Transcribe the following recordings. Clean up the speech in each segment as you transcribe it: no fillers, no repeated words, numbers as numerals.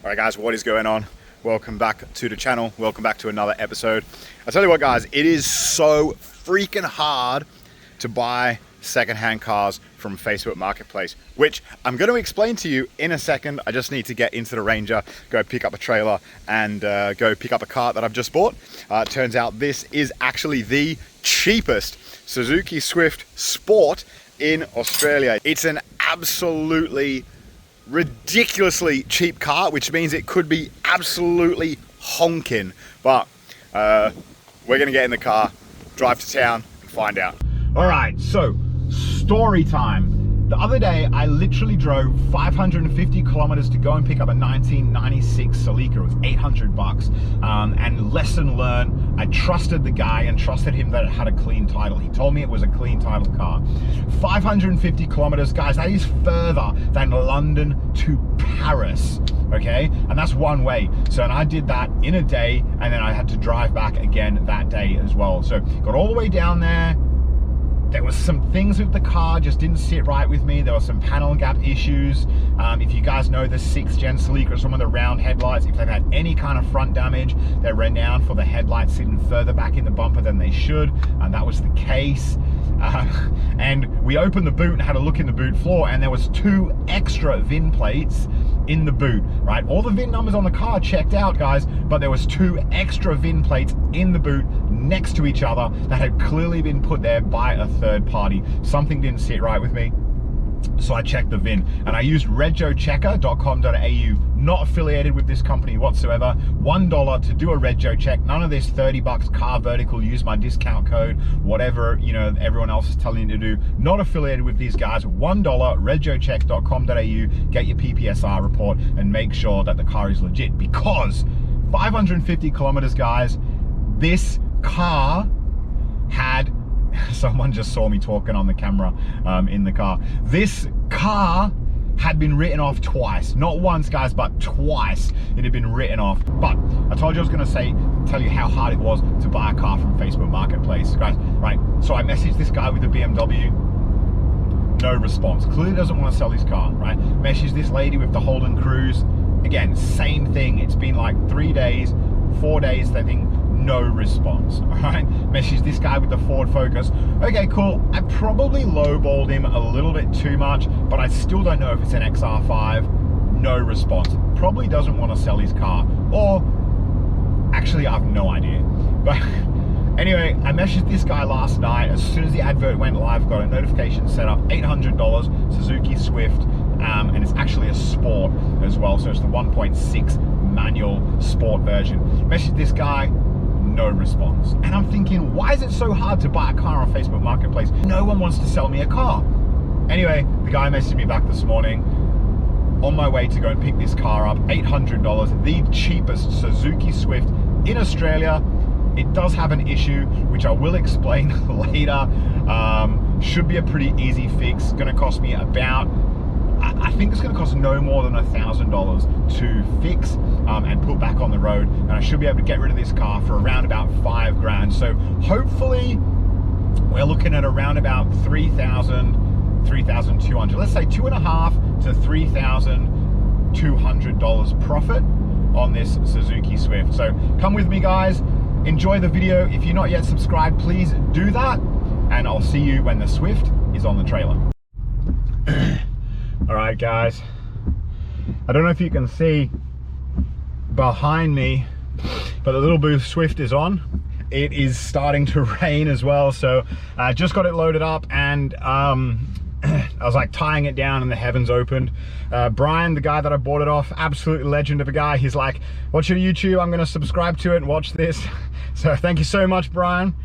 All right, guys, what is going on? Welcome back to the channel. Welcome back to another episode. I tell you what, guys, it is so freaking hard to buy secondhand cars from Facebook Marketplace, which I'm going to explain to you in a second. I just need to get into the Ranger, go pick up a trailer, and go pick up a car that I've just bought. It turns out this is actually the cheapest Suzuki Swift Sport in Australia. It's an absolutely ridiculously cheap car, which means it could be absolutely honking, but we're gonna get in the car, drive to town, and find out. All right, so story time. The other day, I literally drove 550 kilometers to go and pick up a 1996 Celica. It was 800 bucks. And lesson learned, I trusted the guy and trusted him that it had a clean title. He told me it was a clean title car. 550 kilometers, guys, that is further than London to Paris, okay? And that's one way. So, and I did that in a day, and then I had to drive back again that day as well. So, got all the way down there. There was some things with the car just didn't sit right with me. There were some panel gap issues. If you guys know the 6th gen Celica, some of the round headlights, if they've had any kind of front damage, they're renowned for the headlights sitting further back in the bumper than they should, and that was the case. And we opened the boot and had a look in the boot floor, and there was 2 extra VIN plates in the boot, right? All the VIN numbers on the car checked out, guys, but there was 2 extra VIN plates in the boot next to each other that had clearly been put there by a third party. Something didn't sit right with me. So I checked the VIN, and I used regochecker.com.au, not affiliated with this company whatsoever. $1 to do a rego check. None of this 30 bucks car vertical, use my discount code, whatever, you know, everyone else is telling you to do. Not affiliated with these guys. $1, regocheck.com.au, get your PPSR report and make sure that the car is legit, because 550 kilometers, guys, this car had, someone just saw me talking on the camera in the car. This car had been written off twice. Not once, guys, but twice it had been written off. But I told you I was gonna tell you how hard it was to buy a car from Facebook Marketplace, guys, right? So I messaged this guy with a BMW, no response. Clearly doesn't want to sell his car, right? Messaged this lady with the Holden Cruise. Again, same thing. It's been like 3 days, 4 days, I think, no response. All right, message this guy with the Ford Focus. Okay, cool. I probably lowballed him a little bit too much, but I still don't know if it's an XR5. No response. Probably doesn't want to sell his car, or actually I have no idea. But anyway, I messaged this guy last night. As soon as the advert went live, got a notification set up. $800 Suzuki Swift, and it's actually a Sport as well, so it's the 1.6 manual Sport version. Messaged this guy, no response. And I'm thinking, why is it so hard to buy a car on Facebook Marketplace? No one wants to sell me a car. Anyway, the guy messaged me back this morning, on my way to go and pick this car up. $800, the cheapest Suzuki Swift in Australia. It does have an issue, which I will explain later. Should be a pretty easy fix. Gonna cost me about, I think it's going to cost no more than $1,000 to fix and put back on the road, and I should be able to get rid of this car for around about $5 grand. So hopefully we're looking at around about $3,200. Let's say $2,500 to $3,200 profit on this Suzuki Swift. So come with me, guys. Enjoy the video. If you're not yet subscribed, please do that, and I'll see you when the Swift is on the trailer. All right, guys, I don't know if you can see behind me, but the little booth Swift is on. It is starting to rain as well, so I just got it loaded up, and I was like tying it down and the heavens opened. Brian, the guy that I bought it off, absolute legend of a guy, he's like, what's your YouTube? I'm gonna subscribe to it and watch this. So thank you so much, Brian.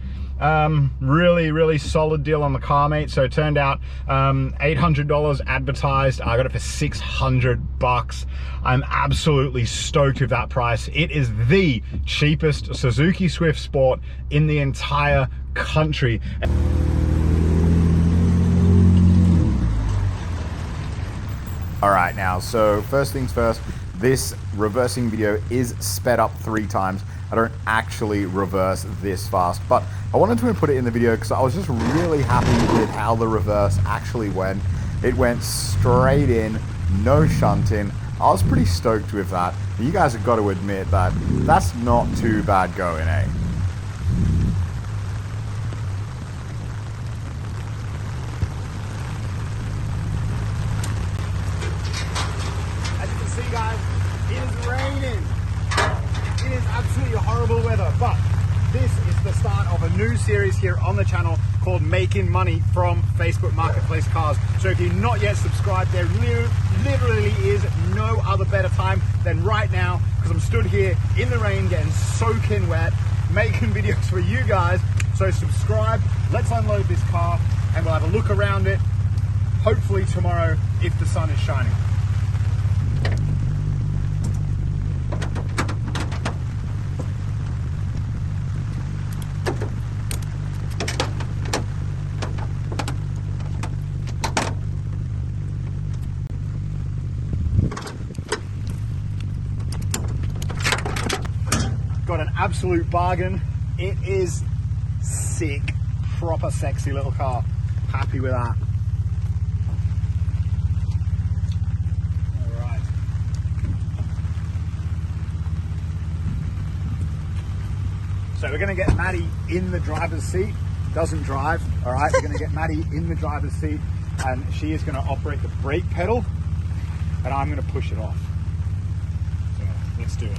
Really solid deal on the car, mate. So it turned out $800 advertised. I got it for 600 bucks. I'm absolutely stoked with that price. It is the cheapest Suzuki Swift Sport in the entire country. All right, now, so first things first, this reversing video is sped up 3 times. I don't actually reverse this fast, but I wanted to put it in the video because I was just really happy with how the reverse actually went. It went straight in, no shunting, I was pretty stoked with that. You guys have got to admit that that's not too bad going, eh? As you can see, guys, it is raining. It is absolutely horrible weather, but this is the start of a new series here on the channel called Making Money from Facebook Marketplace Cars. So if you're not yet subscribed, there literally is no other better time than right now, because I'm stood here in the rain getting soaking wet, making videos for you guys. So subscribe, let's unload this car and we'll have a look around it, hopefully tomorrow if the sun is shining. Got an absolute bargain. It is sick, proper sexy little car. Happy with that. All right. So we're gonna get Maddie in the driver's seat. Doesn't drive, all right? We're gonna get Maddie in the driver's seat and she is gonna operate the brake pedal and I'm gonna push it off. So let's do it.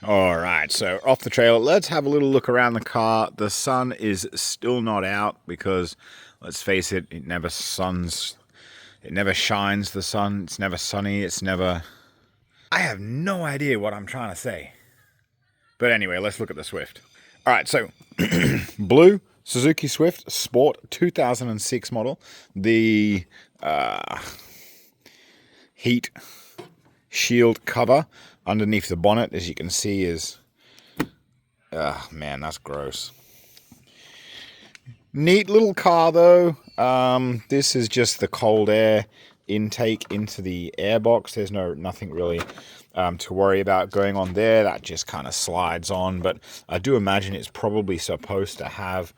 All right, so off the trailer, let's have a little look around the car. The sun is still not out because, let's face it, it never shines, the sun. It's never sunny, I have no idea what I'm trying to say. But anyway, let's look at the Swift. All right, so blue Suzuki Swift Sport 2006 model. The heat shield cover underneath the bonnet, as you can see, is man, that's gross. Neat little car though. This is just the cold air intake into the airbox. There's nothing really to worry about going on there. That just kind of slides on, but I do imagine it's probably supposed to have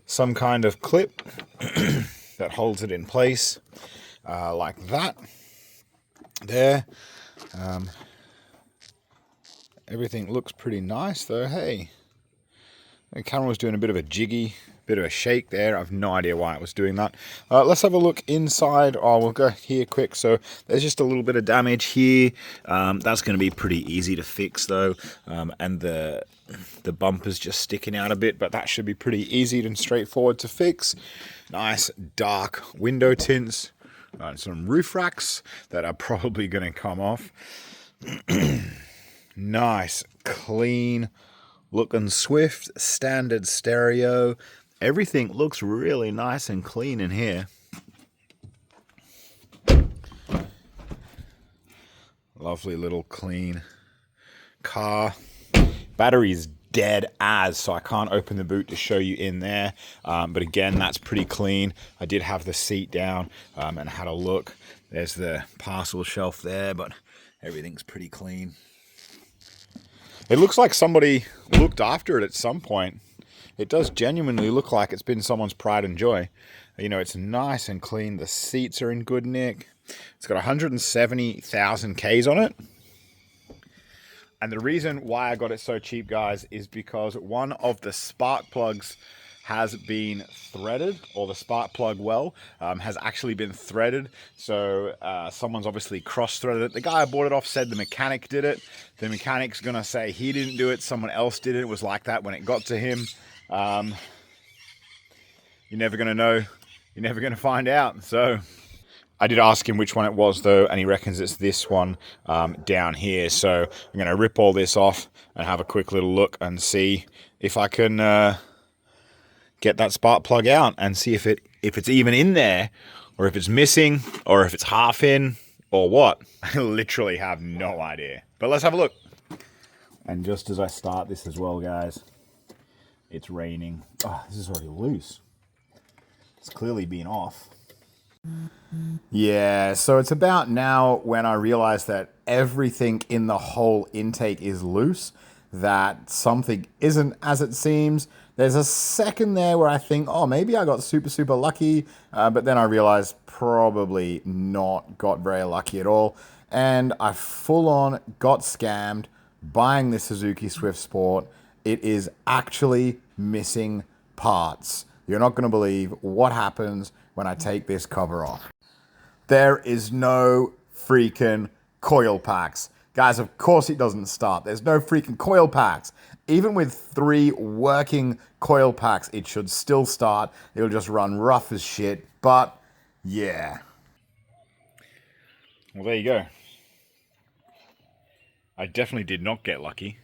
some kind of clip that holds it in place, like that there. Everything looks pretty nice though. Hey, the camera was doing a bit of a jiggy, bit of a shake there. I have no idea why it was doing that. Let's have a look inside. Oh, we'll go here quick. So there's just a little bit of damage here. That's going to be pretty easy to fix though. And the bumper's just sticking out a bit, but that should be pretty easy and straightforward to fix. Nice dark window tints. Some roof racks that are probably going to come off. Nice, clean looking Swift, standard stereo. Everything looks really nice and clean in here. Lovely little clean car. Battery's dead as, so I can't open the boot to show you in there. But again, that's pretty clean. I did have the seat down and had a look. There's the parcel shelf there, but everything's pretty clean. It looks like somebody looked after it at some point. It does genuinely look like it's been someone's pride and joy. You know, it's nice and clean. The seats are in good nick. It's got 170,000 Ks on it. And the reason why I got it so cheap, guys, is because one of the spark plugs has been threaded, or the spark plug well has actually been threaded. So someone's obviously cross-threaded it. The guy I bought it off said the mechanic did it. The mechanic's gonna say he didn't do it, someone else did it. It was like that when it got to him. You're never gonna know. You're never gonna find out. So I did ask him which one it was though, and he reckons it's this one down here. So I'm gonna rip all this off and have a quick little look and see if I can get that spark plug out and see if it's even in there, or if it's missing, or if it's half in, or what. I literally have no idea. But let's have a look. And just as I start this as well, guys, it's raining. Oh, this is already loose. It's clearly been off. Yeah, so it's about now when I realize that everything in the whole intake is loose, that something isn't as it seems. There's a second there where I think, oh, maybe I got super, super lucky. But then I realized probably not got very lucky at all. And I full on got scammed buying this Suzuki Swift Sport. It is actually missing parts. You're not going to believe what happens when I take this cover off. There is no freaking coil packs. Guys, of course it doesn't start. There's no freaking coil packs. Even with 3 working coil packs, it should still start. It'll just run rough as shit. But, yeah. Well, there you go. I definitely did not get lucky.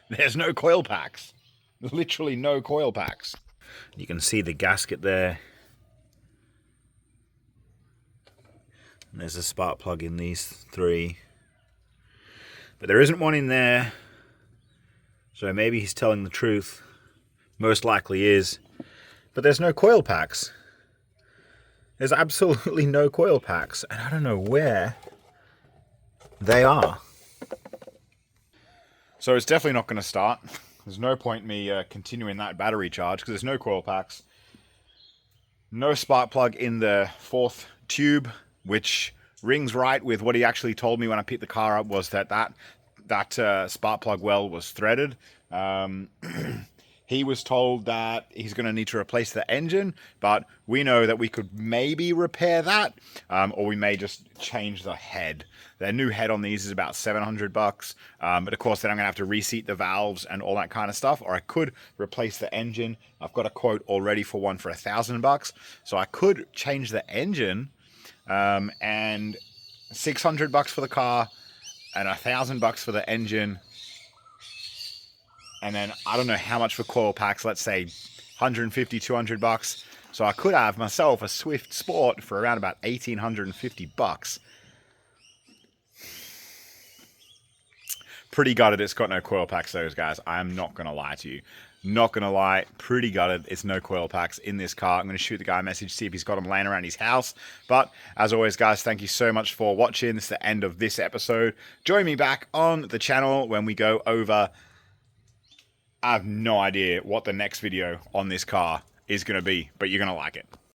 There's no coil packs. Literally no coil packs. You can see the gasket there. And there's a spark plug in these 3. But there isn't one in there. So maybe he's telling the truth. Most likely is. But there's no coil packs. There's absolutely no coil packs. And I don't know where they are. So it's definitely not going to start. There's no point in me continuing that battery charge because there's no coil packs. No spark plug in the 4th tube, which rings right with what he actually told me when I picked the car up, was that spark plug well was threaded. He was told that he's going to need to replace the engine, but we know that we could maybe repair that, or we may just change the head. Their new head on these is about $700, but of course then I'm going to have to reseat the valves and all that kind of stuff, or I could replace the engine. I've got a quote already for one for $1,000, so I could change the engine, and $600 for the car, and $1,000 for the engine. And then I don't know how much for coil packs, let's say $150, $200. So I could have myself a Swift Sport for around about $1,850. Pretty gutted it's got no coil packs, those guys. I'm not going to lie to you. Not going to lie, pretty gutted it's no coil packs in this car. I'm going to shoot the guy a message, see if he's got them laying around his house. But as always, guys, thank you so much for watching. This is the end of this episode. Join me back on the channel when we go over... I have no idea what the next video on this car is going to be, but you're going to like it.